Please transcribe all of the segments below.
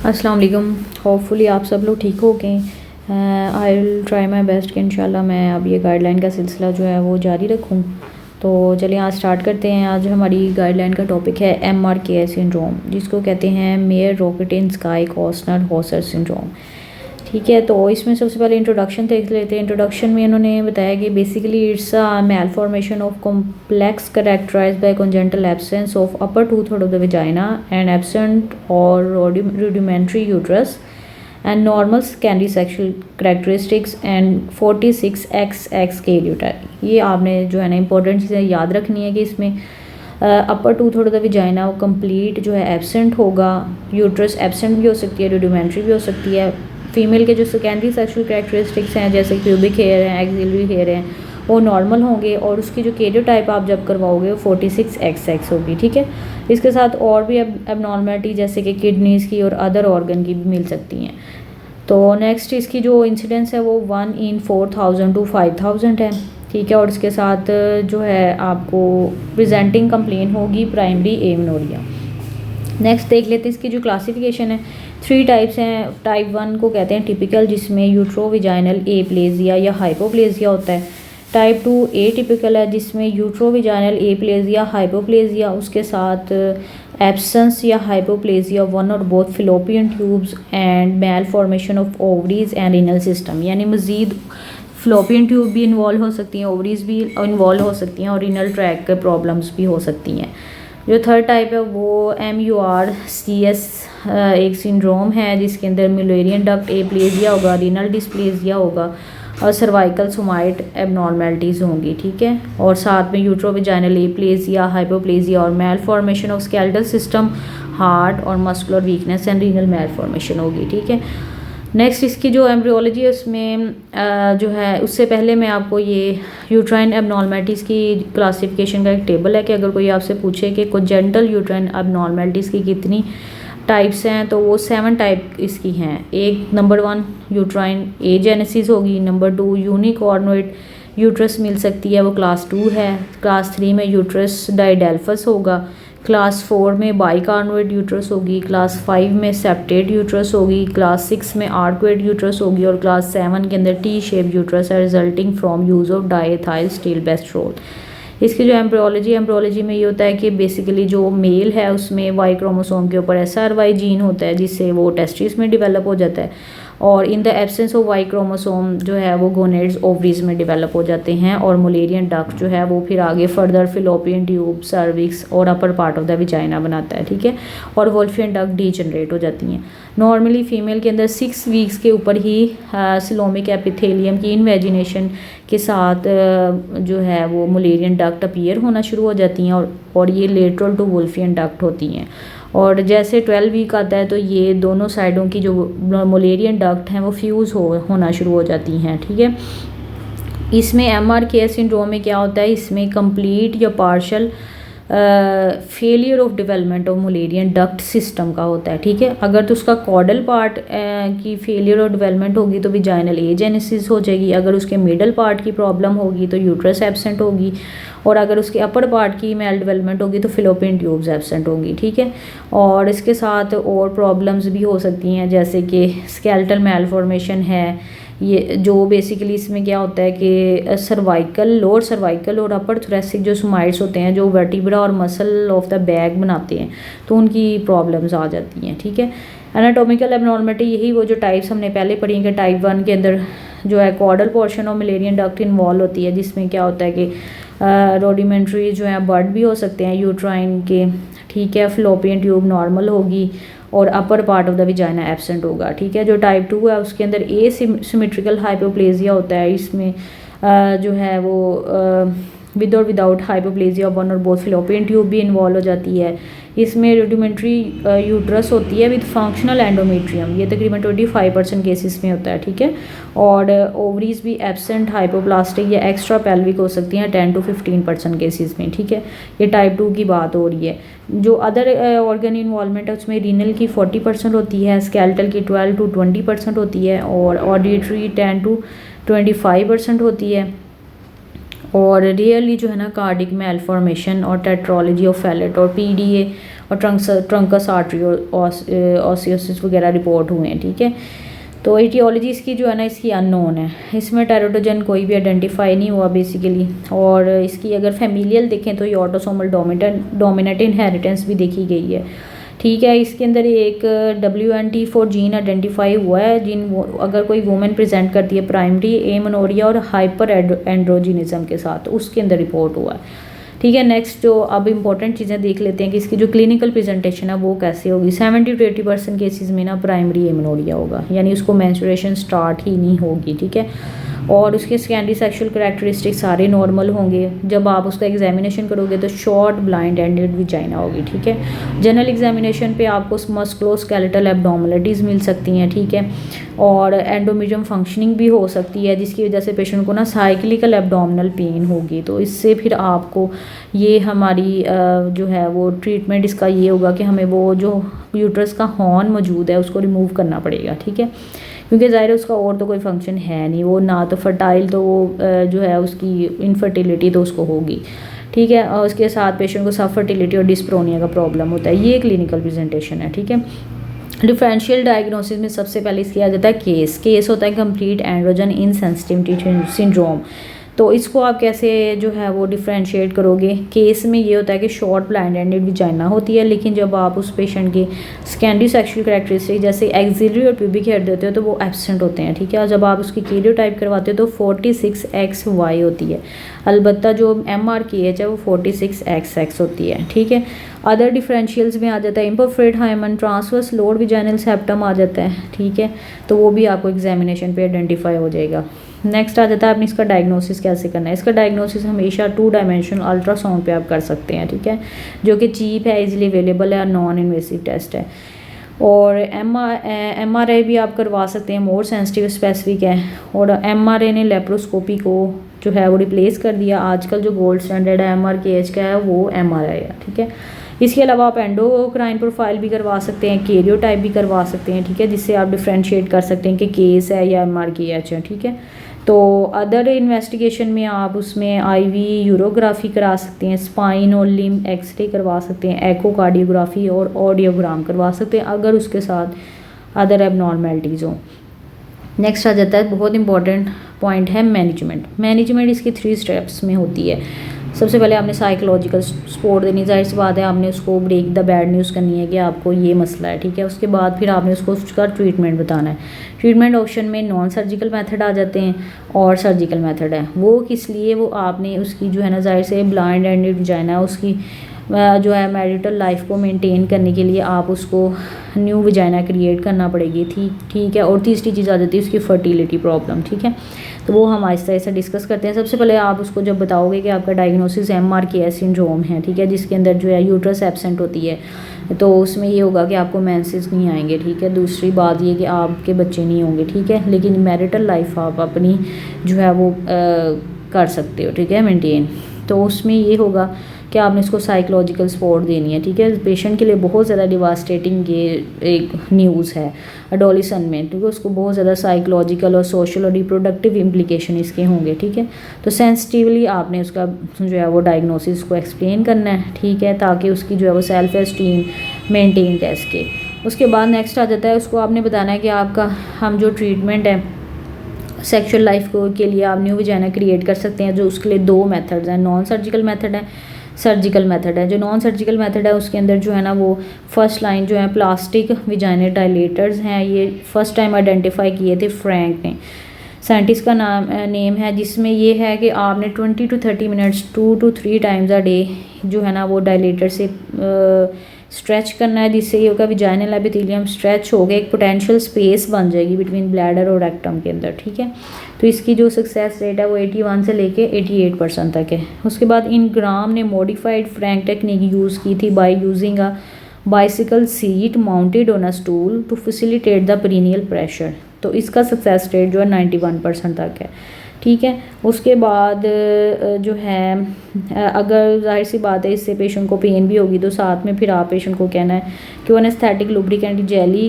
अस्सलाम वालेकुम। होपफुली आप सब लोग ठीक हो गए। I will try my best कि इंशाल्लाह मैं अब ये गाइडलाइन का सिलसिला जो है वो जारी रखूँ। तो चलिए आज स्टार्ट करते हैं। आज हमारी गाइडलाइन का टॉपिक है MRKS सिंड्रोम, जिसको कहते हैं Mayer Rokitansky Kuster Hauser syndrome. ठीक है, तो इसमें सबसे पहले इंट्रोडक्शन देख लेते हैं। इंट्रोडक्शन में इन्होंने बताया कि basically it's a malformation of complex characterized by congenital absence of upper two third of the vagina and absent और rudimentary uterus and normal secondary sexual characteristics and 46XX के यूटाई। ये आपने जो है ना इंपॉर्टेंट चीज़ें याद रखनी है कि इसमें अपर two third of the vagina वो कंप्लीट जो है एब्सेंट होगा, यूट्रस एब्सेंट भी हो सकती है, रूडिमेंट्री भी हो सकती है। फीमेल के जो सेकेंडरी सेक्सुअल कैरेक्टरिस्टिक्स हैं जैसे प्यूबिक हेयर हैं, एक्सिलरी हेयर हैं, वो नॉर्मल होंगे और उसकी जो कैरियोटाइप आप जब करवाओगे वो 46XX होगी। ठीक है, इसके साथ और भी एबनॉर्मलिटी जैसे कि किडनीज़ की और अदर ऑर्गन की भी मिल सकती हैं। तो नेक्स्ट इसकी जो इंसिडेंस है वो 1 in 4000 to 5000 है। ठीक है, और इसके साथ जो है आपको प्रेजेंटिंग कंप्लेन होगी प्राइमरी एमेनोरिया। नेक्स्ट देख लेते हैं इसकी जो क्लासिफिकेशन है। 3 टाइप्स हैं। टाइप 1 को कहते हैं टिपिकल, जिसमें यूट्रोविजाइनल एप्लेजिया या हाइपोप्लेजिया होता है। टाइप 2 एटिपिकल है, जिसमें यूट्रोविजाइनल एप्लेजिया हाइपोप्लेजिया, उसके साथ एब्सेंस या हाइपोप्लेजिया वन और both fallopian tubes and malformation of ovaries and renal system, यानी मज़ीद फ्लोपियन ट्यूब भी इन्वॉल्व हो सकती हैं, ओवरीज भी इन्वॉल्व हो सकती हैं और रीनल ट्रैक के प्रॉब्लम्स भी हो सकती हैं। जो थर्ड टाइप है वो MURCS एक सिंड्रोम है, जिसके अंदर मिलेरियन डक्ट एप्लेजिया होगा, रीनल डिस्प्लेजिया होगा और सर्वाइकल सोमाइट एबनॉर्मेलिटीज़ होंगी। ठीक है, और साथ में यूट्रोविजाइनल एप्लेजिया, हाइपोप्लेजिया और malformation of skeletal system, heart और muscular weakness and renal malformation होगी। ठीक है, नेक्स्ट इसकी जो एम्ब्रियोलॉजी है उसमें जो है उससे पहले मैं आपको ये यूट्राइन एबनॉर्मेलिटीज़ की क्लासिफिकेशन का एक टेबल है कि अगर कोई आपसे पूछे कि कोजेंटल यूट्राइन एबनॉर्मेलिटीज़ की कितनी टाइप्स हैं तो वो 7 टाइप इसकी हैं। एक नंबर 1 यूट्राइन एजेनेसिस होगी, नंबर 2 यूनिकॉर्नोइड यूट्रस मिल सकती है, वो क्लास 2 है। क्लास 3 में यूट्रस डाइडेल्फस होगा, क्लास 4 में बाइकार्नोइड यूट्रस होगी, क्लास 5 में सेप्टेड यूट्रस होगी, क्लास 6 में आर्कोइड यूट्रस होगी और क्लास 7 के अंदर टी शेप यूट्रस है रिजल्टिंग फ्रॉम यूज़ ऑफ डाइएथाइल स्टीलबेस्ट्रोल। इसकी जो एम्ब्रियोलॉजी में ये होता है कि बेसिकली जो मेल है उसमें वाई क्रोमोसोम के ऊपर SRY जीन होता है, जिससे वो टेस्टिस में डेवलप हो जाता है और in the absence of Y chromosome जो है वो गोनेड्स ओवरीज में डेवलप हो जाते हैं और मुलेरियन डक्ट जो है वो फिर आगे फर्दर फिलोपियन ट्यूब, सर्विक्स और upper part of the vagina बनाता है। ठीक है, और वोल्फियन डक्ट डीजनरेट हो जाती हैं। नॉर्मली फीमेल के अंदर 6 वीक्स के ऊपर ही सिलोमिक एपिथेलियम की इन्वेजिनेशन के साथ जो है वो मुलेरियन डक्ट अपीयर होना शुरू हो जाती हैं और ये लेटरल टू वोल्फियन डक्ट होती हैं। और जैसे 12 वीक आता है तो ये दोनों साइडों की जो मुलेरियन डक्ट हैं वो फ्यूज़ होना शुरू हो जाती हैं। ठीक है, इसमें MRKS सिंड्रोम में क्या होता है, इसमें कंप्लीट या partial failure of development of Mullerian duct system का होता है। ठीक है, अगर तो उसका कॉडल पार्ट की फेलियर ऑफ डेवलपमेंट होगी तो विजाइनल एजेनेसिस हो जाएगी, अगर उसके मिडल पार्ट की प्रॉब्लम होगी तो यूट्रस एब्सेंट होगी और अगर उसके अपर पार्ट की मेल डेवलपमेंट होगी तो फिलोपियन ट्यूब्स एब्सेंट होंगी। ठीक है, और इसके साथ और प्रॉब्लम्स भी हो सकती हैं जैसे कि स्केलेटल मैलफॉर्मेशन है। ये जो बेसिकली इसमें क्या होता है कि सर्वाइकल, लोअर सर्वाइकल और अपर थोरेसिक जो सोमाइट्स होते हैं जो वर्टिब्रा और मसल ऑफ द बैक बनाते हैं तो उनकी प्रॉब्लम्स आ जाती हैं। ठीक है, एनाटॉमिकल एबनॉर्मलिटी यही वो जो टाइप्स हमने पहले पढ़ी हैं कि टाइप 1 के अंदर जो है caudal portion of Mullerian duct involve होती है, जिसमें क्या होता है कि रोडिमेंट्री जो है बर्ड भी हो सकते हैं यूट्राइन के। ठीक है, फ्लोपियन ट्यूब नॉर्मल होगी और upper part of the vagina absent होगा। ठीक है, जो टाइप 2 है उसके अंदर एसिमेट्रिकल हाइपोप्लेजिया होता है, इसमें जो है वो विद और विदाउट हाइपोप्लेजिया वन और बोथ फिलोपियन ट्यूब भी इन्वॉल्व हो जाती है। इसमें रूडिमेंट्री यूट्रस होती है विद फंक्शनल एंडोमेट्रियम, ये तकरीबन 25% केसेस में होता है। ठीक है, और ओवरीज भी एब्सेंट हाइपोप्लास्टिक या एक्स्ट्रा पेल्विक हो सकती हैं 10 to 15% केसेस में। ठीक है, ये टाइप 2 की बात हो रही है। जो अदर ऑर्गन इन्वॉल्वमेंट है उसमें रीनल की 40% होती है, स्केलेटल की 12 to 20% होती है और ऑडिटरी 10 to 25% होती है और रियरली जो है ना कार्डिक मैलफॉर्मेशन और टेट्रोलॉजी ऑफ फैलेट और पीडीए और ट्रंकस आर्टरी ऑसियोसिस वगैरह रिपोर्ट हुए हैं, ठीक है। तो एटियोलॉजी इसकी जो है ना इसकी अननोन है, इसमें टेराटोजन कोई भी आइडेंटिफाई नहीं हुआ बेसिकली। और इसकी अगर फैमिलियल देखें तो ये ऑटोसोमल डोमिनेंट इनहेरिटेंस भी देखी गई है, ठीक है। इसके अंदर एक WNT4 जीन आइडेंटिफाई हुआ है, अगर कोई वुमेन प्रेजेंट करती है प्राइमरी एमेनोरिया और हाइपर एंड्रोजिनिज्म के साथ, तो उसके अंदर रिपोर्ट हुआ है, ठीक है। नेक्स्ट जो अब इंपॉर्टेंट चीज़ें देख लेते हैं कि इसकी जो क्लिनिकल प्रेजेंटेशन है वो कैसे होगी। 70 to 80% केसेस में ना प्राइमरी एमेनोरिया होगा, यानी उसको मेंस्ट्रुएशन स्टार्ट ही नहीं होगी, ठीक है। और उसके सेकेंडरी सेक्सुअल करैक्टरिस्टिक्स सारे नॉर्मल होंगे। जब आप उसका एग्जामिनेशन करोगे तो शॉर्ट ब्लाइंड एंडेड विजाइना होगी, ठीक है। जनरल एग्जामिनेशन पे आपको मस्कुलोस्केलेटल एब्डोमिनलिटीज़ मिल सकती हैं, ठीक है। और एंडोमेट्रियम फंक्शनिंग भी हो सकती है, जिसकी वजह से पेशेंट को ना साइक्लिकल एब्डोमिनल पेन होगी। तो इससे फिर आपको ये हमारी जो है वो ट्रीटमेंट इसका ये होगा कि हमें वो जो यूट्रस का हॉर्न मौजूद है उसको रिमूव करना पड़ेगा, ठीक है। क्योंकि ज़ाहिर है उसका और तो कोई फंक्शन है नहीं, वो ना तो फर्टाइल, तो वो जो है उसकी इनफर्टिलिटी तो उसको होगी, ठीक है। और उसके साथ पेशेंट को सब फर्टिलिटी और डिस्प्रोनिया का प्रॉब्लम होता है। ये क्लिनिकल प्रेजेंटेशन है, ठीक है। डिफरेंशियल डायग्नोसिस में सबसे पहले किया जाता है केस होता है कंप्लीट एंड्रोजन इनसेंसिटिविटी सिंड्रोम। तो इसको आप कैसे जो है वो डिफ्रेंशिएट करोगे। केस में ये होता है कि शॉर्ट ब्लाइंड एंडेड विजाइना होती है, लेकिन जब आप उस पेशेंट के सेकेंडरी सेक्सुअल करैक्टरिस्टिक जैसे एक्सिलरी और प्यूबिक हेयर देते हो तो वो एब्सेंट होते हैं, ठीक है। और जब आप उसकी कैरियोटाइप करवाते हो तो 46XY होती है, अलबत्ता जो MRKH है वो 46XX होती है, ठीक है। अदर डिफरेंशियल्स में आ जाता है इम्परफरेट हाइमन, ट्रांसवर्स लोड विजाइनल सेप्टम आ जाता है, ठीक है। तो वो भी आपको एग्जामिनेशन पे आइडेंटिफाई हो जाएगा। नेक्स्ट आ जाता है आपने इसका डायग्नोसिस कैसे करना है। इसका डायग्नोसिस हमेशा 2 डायमेंशनल अल्ट्रासाउंड पे आप कर सकते हैं, ठीक है, जो कि चीप है, इजीली अवेलेबल है और नॉन इन्वेसिव टेस्ट है। और MRI भी आप करवा सकते हैं, मोर सेंसिटिव स्पेसिफिक है। और MRI ने लेप्रोस्कोपी को जो है वो रिप्लेस कर दिया। आजकल जो गोल्ड स्टैंडर्ड है MRKH का है वो MRI है, ठीक है। इसके अलावा आप एंडोक्राइन प्रोफाइल भी करवा सकते हैं, कैरियोटाइप भी करवा सकते हैं, ठीक है, जिससे आप डिफ्रेंशिएट कर सकते हैं कि केस है या MRKH है, ठीक है। तो अदर इन्वेस्टिगेशन में आप उसमें IV यूरोग्राफी करा सकते हैं, स्पाइन और लिम्ब एक्सरे करवा सकते हैं, एकोकार्डियोग्राफी और ऑडियोग्राम करवा सकते हैं अगर उसके साथ अदर एबनॉर्मेलिटीज़ हों। नेक्स्ट आ जाता है बहुत इंपॉर्टेंट पॉइंट है मैनेजमेंट इसकी 3 स्टेप्स में होती है। सबसे पहले आपने साइकोलॉजिकल सपोर्ट देनी, जाहिर सी बात है आपने उसको ब्रेक द बैड न्यूज़ करनी है कि आपको ये मसला है, ठीक है। उसके बाद फिर आपने उसको उसका ट्रीटमेंट बताना है। ट्रीटमेंट ऑप्शन में नॉन सर्जिकल मेथड आ जाते हैं और सर्जिकल मेथड है। वो किस लिए, वो आपने उसकी जो है ना जाहिर से ब्लाइंड एंडेड विजाइना उसकी जो है मैरिटल लाइफ को मेंटेन करने के लिए आप उसको न्यू विजाइना क्रिएट करना पड़ेगी, ठीक है। और तीसरी चीज़ आ जाती है उसकी फर्टिलिटी प्रॉब्लम, ठीक है। तो वो हम आहिस्ता आहिस्ता डिस्कस करते हैं। सबसे पहले आप उसको जब बताओगे कि आपका डायग्नोसिस MRKH सिंड्रोम है, ठीक है, जिसके अंदर जो है यूट्रस एब्सेंट होती है, तो उसमें ये होगा कि आपको मेंसेस नहीं आएंगे, ठीक है। दूसरी बात ये कि आपके बच्चे नहीं होंगे, ठीक है, लेकिन मैरिटल लाइफ आप अपनी जो है वो कर सकते हो, ठीक है, मेंटेन। तो उसमें ये होगा कि आपने इसको साइकोलॉजिकल सपोर्ट देनी है, ठीक है। पेशेंट के लिए बहुत ज़्यादा डिवास्टेटिंग ये एक न्यूज़ है एडोलेसेंट में, ठीक है। उसको बहुत ज़्यादा साइकोलॉजिकल और सोशल और रिप्रोडक्टिव इम्प्लीकेशन इसके होंगे, ठीक है। तो सेंसिटिवली आपने उसका जो है वो डायग्नोसिस को एक्सप्लेन करना है, ठीक है, ताकि उसकी जो है वो सेल्फ एस्टीम मेनटेन रह सके। उसके बाद नेक्स्ट आ जाता है उसको आपने बताना है कि आपका हम जो ट्रीटमेंट है सेक्शुअल लाइफ को के लिए आप न्यू विजाइना क्रिएट कर सकते हैं। जो उसके लिए 2 मेथड्स हैं, नॉन सर्जिकल मेथड है, सर्जिकल मेथड है। जो नॉन सर्जिकल मेथड है उसके अंदर जो है ना वो फर्स्ट लाइन जो है प्लास्टिक विजाइनल डायलेटर्स हैं। ये फर्स्ट टाइम आइडेंटिफाई किए थे फ्रैंक ने, साइंटिस्ट का नेम है, जिसमें ये है कि आपने 20 to 30 minutes 2 to 3 times a day जो है ना वो डायलेटर से स्ट्रेच करना है, जिससे ये होगा विजाइनल एपिथेलियम स्ट्रेच हो गया, एक पोटेंशियल स्पेस बन जाएगी बिटवीन ब्लैडर और रेक्टम के अंदर, ठीक है। तो इसकी जो सक्सेस रेट है वो 81 से लेके 88% तक है। उसके बाद इन ग्राम ने मॉडिफाइड फ्रैंक टेक्निक यूज़ की थी by using a bicycle seat mounted on a stool to facilitate the perineal pressure. तो इसका सक्सेस रेट जो है 91% तक है, ठीक है। उसके बाद जो है अगर जाहिर सी बात है इससे पेशेंट को पेन भी होगी, तो साथ में फिर आप पेशेंट को कहना है कि वो एनेस्थेटिक लुब्रिकेंट जेली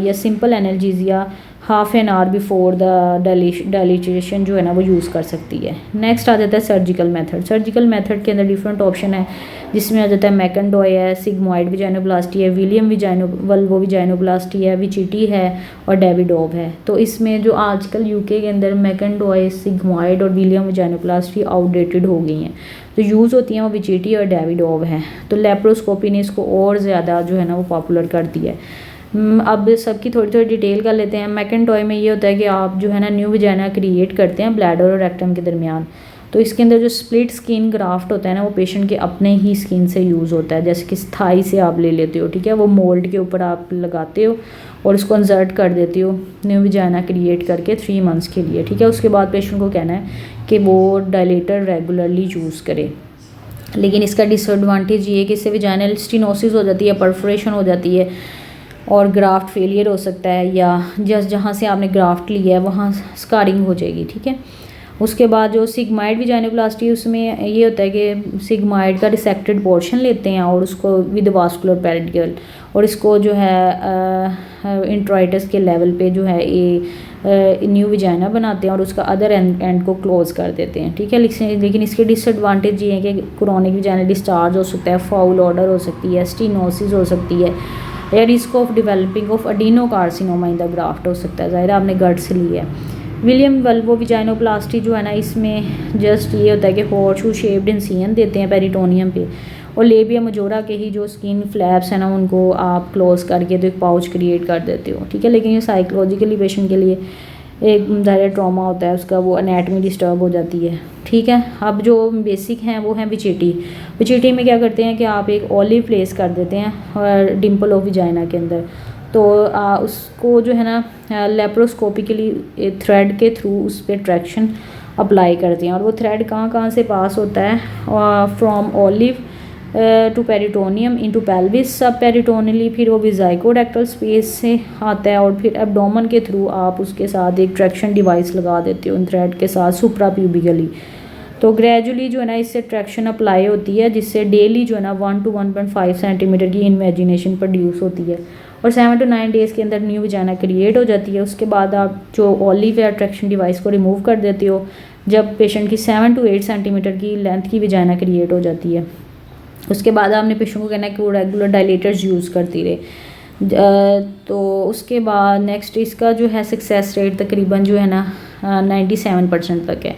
या simple analgesia half an hour before the dilatation जो है ना वो यूज़ कर सकती है। नेक्स्ट आ जाता है सर्जिकल मेथड। सर्जिकल मेथड के अंदर डिफरेंट ऑप्शन है, जिसमें आ जाता है मैकेंडॉय है, सिग्मॉइड विजाइनोप्लास्टी है, विलियम वल्वो विजाइनोप्लास्टी है, विचिटी है और डेविडोव है। तो इसमें जो आजकल यूके के अंदर मैकेंडॉय, सिग्मॉइड और विलियम विजाइनोप्लास्टी आउटडेटेड हो गई हैं, तो यूज़ होती हैं वो विचिटी और डेविडोव है। तो लेप्रोस्कोपी ने इसको और ज़्यादा जो है ना वो पॉपुलर कर दिया है। अब सबकी थोड़ी थोड़ी डिटेल कर लेते हैं। मैकेंटॉय में ये होता है कि आप जो है ना न्यू विजाइना क्रिएट करते हैं ब्लैडर और रेक्टम के दरमियान। तो इसके अंदर जो स्प्लिट स्किन ग्राफ्ट होता है ना वो पेशेंट के अपने ही स्किन से यूज़ होता है, जैसे कि थाई से आप ले लेते हो, ठीक है, वो मोल्ड के ऊपर आप लगाते हो और उसको इंसर्ट कर देते हो न्यू विजाइना क्रिएट करके 3 मंथ्स के लिए, ठीक है। उसके बाद पेशेंट को कहना है कि वो डायलेटर रेगुलरली यूज़ करे। लेकिन इसका डिसएडवांटेज ये है कि इससे विजाइनल स्टेनोसिस हो जाती है, परफोरेशन हो जाती है और ग्राफ्ट फेलियर हो सकता है, या जहाँ से आपने ग्राफ्ट लिया है वहाँ स्कारिंग हो जाएगी, ठीक है। उसके बाद जो सिग्माइड विजाइनोप्लास्टी, उसमें ये होता है कि सिग्माइड का डिसेक्टेड पोर्शन लेते हैं और उसको विद वास्कुलर पेरिडिकल, और इसको जो है इंट्राइटस के लेवल पे जो है ये न्यू विजाइना बनाते हैं और उसका अदर एंड को क्लोज कर देते हैं, ठीक है। लेकिन इसके डिसएडवांटेज ये है कि क्रोनिक विजाइनल डिस्चार्ज हो सकता है, फाउल ऑर्डर हो सकती है, स्टेनोसिस हो सकती है, या risk of developing of adenocarcinoma in the graft हो सकता है, ज़ाहिर आपने गट से लिया है। विलियम वल्वो विजाइनोप्लास्टी जो है ना इसमें जस्ट ये होता है कि हॉर्सशू शेप्ड इंसिजन देते हैं पेरिटोनियम पे, और लेबिया मजोरा के ही जो स्किन फ्लैप्स हैं ना उनको आप क्लोज करके तो एक पाउच क्रिएट कर देते हो, ठीक है। लेकिन ये साइकोलॉजिकली पेशेंट के लिए एक ज़ाहिर ट्रॉमा होता है उसका, वो एनाटमी डिस्टर्ब हो जाती है, ठीक है। अब जो बेसिक हैं वो हैं विचिटी। विचिटी में क्या करते हैं कि आप एक ऑलिव प्लेस कर देते हैं और डिम्पल ऑफ विजाइना के अंदर, तो उसको जो है ना लेप्रोस्कोपिकली थ्रेड के थ्रू उस पर ट्रैक्शन अप्लाई करते हैं, और वो थ्रेड कहाँ कहाँ से पास होता है, from olive to peritoneum into pelvis, subperitoneally फिर वो विजाइकोडेक्टल स्पेस से आता है, और फिर एब्डोमन के थ्रू आप उसके साथ एक ट्रैक्शन डिवाइस लगा देते हो उन थ्रेड के साथ सुप्राप्यूबिकली। तो ग्रेजुअली जो है ना इससे ट्रैक्शन अप्लाई होती है, जिससे डेली जो है ना 1 to 1.5 सेंटीमीटर की इन्वेजिनेशन प्रोड्यूस होती है, और 7 to 9 डेज़ के अंदर न्यू विजाइना क्रिएट हो जाती है। उसके बाद आप जो ऑलिव या ट्रैक्शन डिवाइस को रिमूव कर देते हो जब पेशेंट की 7 to 8 सेंटीमीटर की लेंथ की विजाइना क्रिएट हो जाती है। उसके बाद आपने पेशेंट को कहना है कि वो रेगुलर डायलेटर्स यूज़ करती रहे। तो उसके बाद नेक्स्ट इसका जो है सक्सेस रेट तकरीबन जो है ना 97% तक है।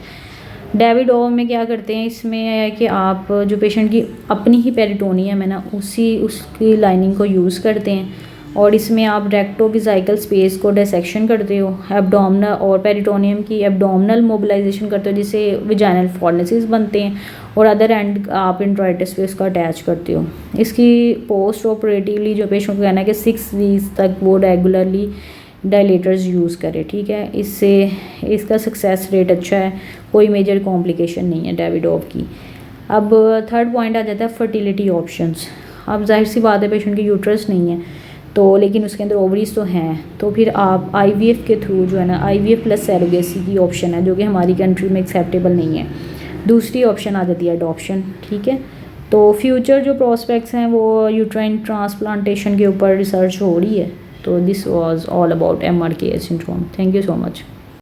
डेविडोव में क्या करते हैं, इसमें है कि आप जो पेशेंट की अपनी ही पेरिटोनियम है ना उसकी लाइनिंग को यूज़ करते हैं, और इसमें आप रेक्टोविजाइकल स्पेस को डिसेक्शन करते हो, एब्डोमिनल और पेरिटोनियम की एब्डोमिनल मोबिलाइजेशन करते हो जिससे विजाइनल फॉर्निसेस बनते हैं, और अदर एंड आप इंट्राइटस पे उसका अटैच करते हो। इसकी पोस्ट ऑपरेटिवली जो पेशेंट को कहना है कि 6 वीक्स तक वो रेगुलरली डायलेटर्स यूज़ करे, ठीक है। इससे इसका सक्सेस रेट अच्छा है, कोई मेजर कॉम्प्लिकेशन नहीं है डेविडोव की। अब थर्ड पॉइंट आ जाता है फर्टिलिटी ऑप्शंस। अब जाहिर सी बात है पेशेंट की यूट्रस नहीं है तो, लेकिन उसके अंदर ओवरीज तो हैं, तो फिर आप IVF के थ्रू जो है ना IVF प्लस सैरोगेसी की ऑप्शन है जो कि हमारी कंट्री में एक्सेप्टेबल नहीं है। दूसरी ऑप्शन आ जाती है अडॉप्शन, ठीक है। तो फ्यूचर जो प्रॉस्पेक्ट्स हैं वो यूट्राइन ट्रांसप्लांटेशन के ऊपर रिसर्च हो रही है। तो this was all about MRKS syndrome. Thank you so much.